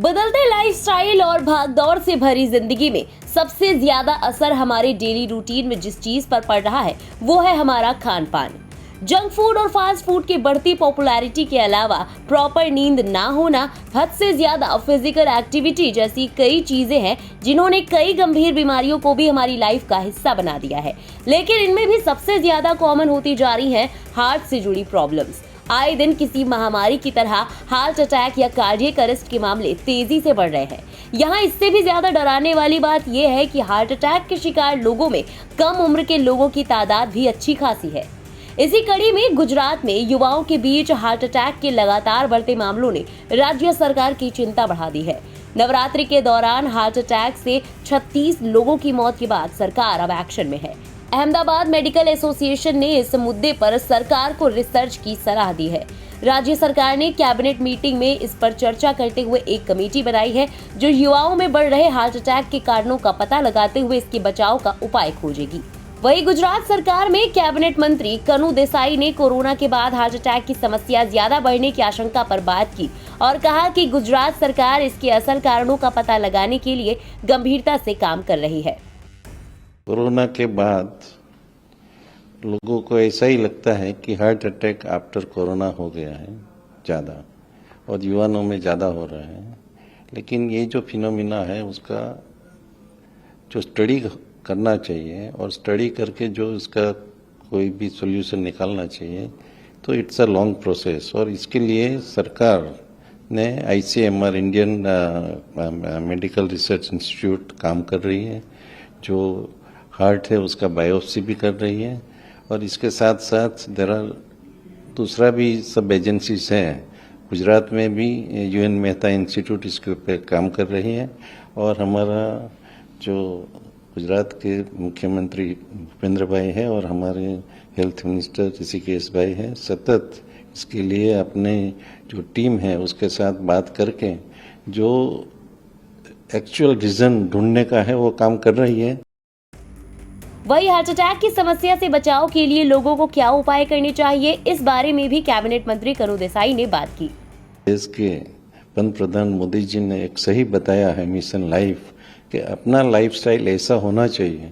बदलते लाइफस्टाइल और भागदौड़ से भरी जिंदगी में सबसे ज्यादा असर हमारे डेली रूटीन में जिस चीज पर पड़ रहा है वो है हमारा खान पान। जंक फूड और फास्ट फूड की बढ़ती पॉपुलैरिटी के अलावा प्रॉपर नींद ना होना, हद से ज्यादा फिजिकल एक्टिविटी जैसी कई चीजें हैं जिन्होंने कई गंभीर बीमारियों को भी हमारी लाइफ का हिस्सा बना दिया है। लेकिन इनमें भी सबसे ज्यादा कॉमन होती जा रही हैं हार्ट से जुड़ी प्रॉब्लम्स। आए दिन किसी महामारी की तरह हार्ट अटैक या कार्डियक अरेस्ट के मामले तेजी से बढ़ रहे हैं। यहाँ इससे भी ज्यादा डराने वाली बात यह है कि हार्ट अटैक के शिकार लोगों में कम उम्र के लोगों की तादाद भी अच्छी खासी है। इसी कड़ी में गुजरात में युवाओं के बीच हार्ट अटैक के लगातार बढ़ते मामलों ने राज्य सरकार की चिंता बढ़ा दी है। नवरात्रि के दौरान हार्ट अटैक से 36 लोगों की मौत के बाद सरकार अब एक्शन में है। अहमदाबाद मेडिकल एसोसिएशन ने इस मुद्दे पर सरकार को रिसर्च की सलाह दी है। राज्य सरकार ने कैबिनेट मीटिंग में इस पर चर्चा करते हुए एक कमेटी बनाई है जो युवाओं में बढ़ रहे हार्ट अटैक के कारणों का पता लगाते हुए इसके बचाव का उपाय खोजेगी। वहीं गुजरात सरकार में कैबिनेट मंत्री कनु देसाई ने कोरोना के बाद हार्ट अटैक की समस्या ज्यादा बढ़ने की आशंका पर बात की और कहा कि गुजरात सरकार इसके असल कारणों का पता लगाने के लिए गंभीरता से काम कर रही है। कोरोना के बाद लोगों को ऐसा ही लगता है कि हार्ट अटैक आफ्टर कोरोना हो गया है ज़्यादा, और युवाओं में ज़्यादा हो रहा है। लेकिन ये जो फिनोमिना है उसका जो स्टडी करना चाहिए और स्टडी करके जो इसका कोई भी सॉल्यूशन निकालना चाहिए, तो इट्स अ लॉन्ग प्रोसेस। और इसके लिए सरकार ने ICMR Indian medical research institute काम कर रही है, जो हार्ट है उसका बायोप्सी भी कर रही है। और इसके साथ साथ दूसरा भी सब एजेंसीज हैं। गुजरात में भी UN मेहता इंस्टीट्यूट इसके ऊपर काम कर रही है। और हमारा जो गुजरात के मुख्यमंत्री भूपेंद्र भाई है और हमारे हेल्थ मिनिस्टर ऋषिकेश भाई है, सतत इसके लिए अपने जो टीम है उसके साथ बात करके जो एक्चुअल रीजन ढूंढने का है वो काम कर रही है। वही हार्ट अटैक की समस्या से बचाव के लिए लोगों को क्या उपाय करने चाहिए, इस बारे में भी कैबिनेट मंत्री कनु देसाई ने बात की। देश के पंतप्रधान मोदी जी ने एक सही बताया है मिशन लाइफ, कि अपना लाइफस्टाइल ऐसा होना चाहिए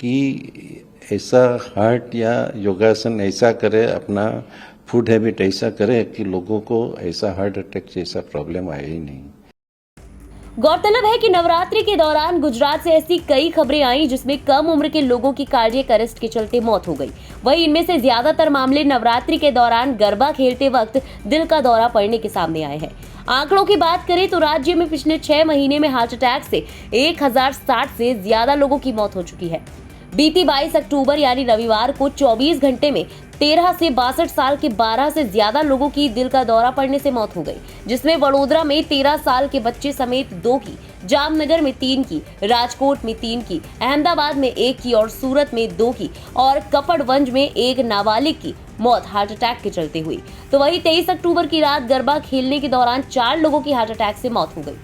कि ऐसा हार्ट या योगासन ऐसा करे, अपना फूड हैबिट ऐसा करे कि लोगों को ऐसा हार्ट अटैक जैसा प्रॉब्लम आए ही नहीं। गौरतलब है कि नवरात्रि के दौरान गुजरात से ऐसी कई खबरें आई जिसमें कम उम्र के लोगों की कार्डियक अरेस्ट के चलते मौत हो गई। वहीं इनमें से ज्यादातर मामले नवरात्रि के दौरान गरबा खेलते वक्त दिल का दौरा पड़ने के सामने आए हैं। आंकड़ों की बात करें तो राज्य में पिछले 6 महीने में हार्ट अटैक से 1060 से ज्यादा लोगों की मौत हो चुकी है। बीती 22 अक्टूबर यानी रविवार को 24 घंटे में 13 से 62 साल के 12 से ज्यादा लोगों की दिल का दौरा पड़ने से मौत हो गई, जिसमें वडोदरा में 13 साल के बच्चे समेत 2 की, जामनगर में 3 की, राजकोट में 3 की, अहमदाबाद में 1 की और सूरत में 2 की और कपड़वंज में 1 नाबालिग की मौत हार्ट अटैक के चलते हुई। तो वहीं 23 अक्टूबर की रात गरबा खेलने के दौरान 4 लोगों की हार्ट अटैक से मौत हो गई।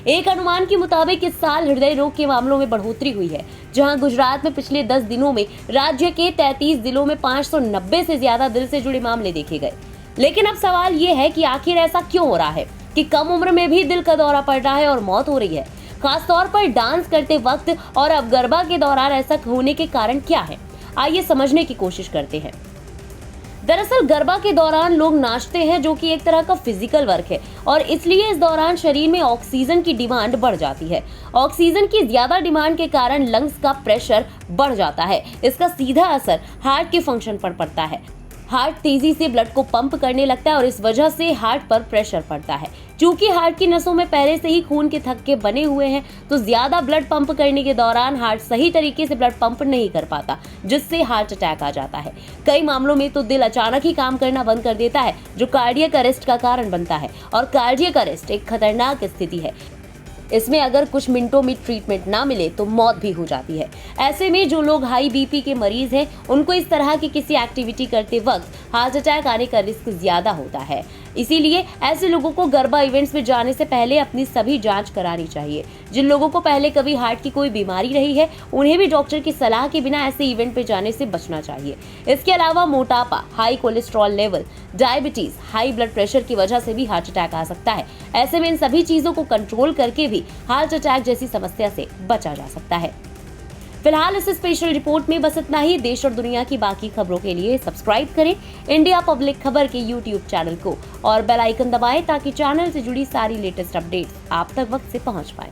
एक अनुमान के मुताबिक इस साल हृदय रोग के मामलों में बढ़ोतरी हुई है, जहां गुजरात में पिछले 10 दिनों में राज्य के 33 जिलों में 590 से ज्यादा दिल से जुड़े मामले देखे गए। लेकिन अब सवाल ये है कि आखिर ऐसा क्यों हो रहा है कि कम उम्र में भी दिल का दौरा पड़ रहा है और मौत हो रही है, खासतौर पर डांस करते वक्त, और अब गरबा के दौरान ऐसा होने के कारण क्या है, आइए समझने की कोशिश करते हैं। दरअसल गरबा के दौरान लोग नाचते हैं, जो कि एक तरह का फिजिकल वर्क है और इसलिए इस दौरान शरीर में ऑक्सीजन की डिमांड बढ़ जाती है। ऑक्सीजन की ज्यादा डिमांड के कारण लंग्स का प्रेशर बढ़ जाता है। इसका सीधा असर हार्ट के फंक्शन पर पड़ता है। हार्ट तेजी से ब्लड को पंप करने लगता है और इस वजह से हार्ट पर प्रेशर पड़ता है। क्योंकि हार्ट की नसों में पहले से ही खून के थक्के बने हुए हैं, तो ज्यादा ब्लड पंप करने के दौरान हार्ट सही तरीके से ब्लड पंप नहीं कर पाता, जिससे हार्ट अटैक आ जाता है। कई मामलों में तो दिल अचानक ही काम करना बंद कर देता है, जो कार्डियक अरेस्ट का कारण बनता है। और कार्डियक अरेस्ट एक खतरनाक स्थिति है। इसमें अगर कुछ मिनटों में ट्रीटमेंट ना मिले तो मौत भी हो जाती है। ऐसे में जो लोग हाई BP के मरीज हैं, उनको इस तरह की किसी एक्टिविटी करते वक्त हार्ट अटैक आने का रिस्क ज्यादा होता है। इसीलिए ऐसे लोगों को गरबा इवेंट्स में जाने से पहले अपनी सभी जांच करानी चाहिए। जिन लोगों को पहले कभी हार्ट की कोई बीमारी रही है उन्हें भी डॉक्टर की सलाह के बिना ऐसे इवेंट पे जाने से बचना चाहिए। इसके अलावा मोटापा, high cholesterol level, diabetes, high blood pressure की वजह से भी हार्ट अटैक आ सकता है। ऐसे में इन सभी चीजों को कंट्रोल करके भी हार्ट अटैक जैसी समस्या से बचा जा सकता है। फिलहाल इस स्पेशल रिपोर्ट में बस इतना ही। देश और दुनिया की बाकी खबरों के लिए सब्सक्राइब करें इंडिया पब्लिक खबर के YouTube चैनल को और बेल आइकन दबाएं ताकि चैनल से जुड़ी सारी लेटेस्ट अपडेट्स आप तक वक्त से पहुंच पाए।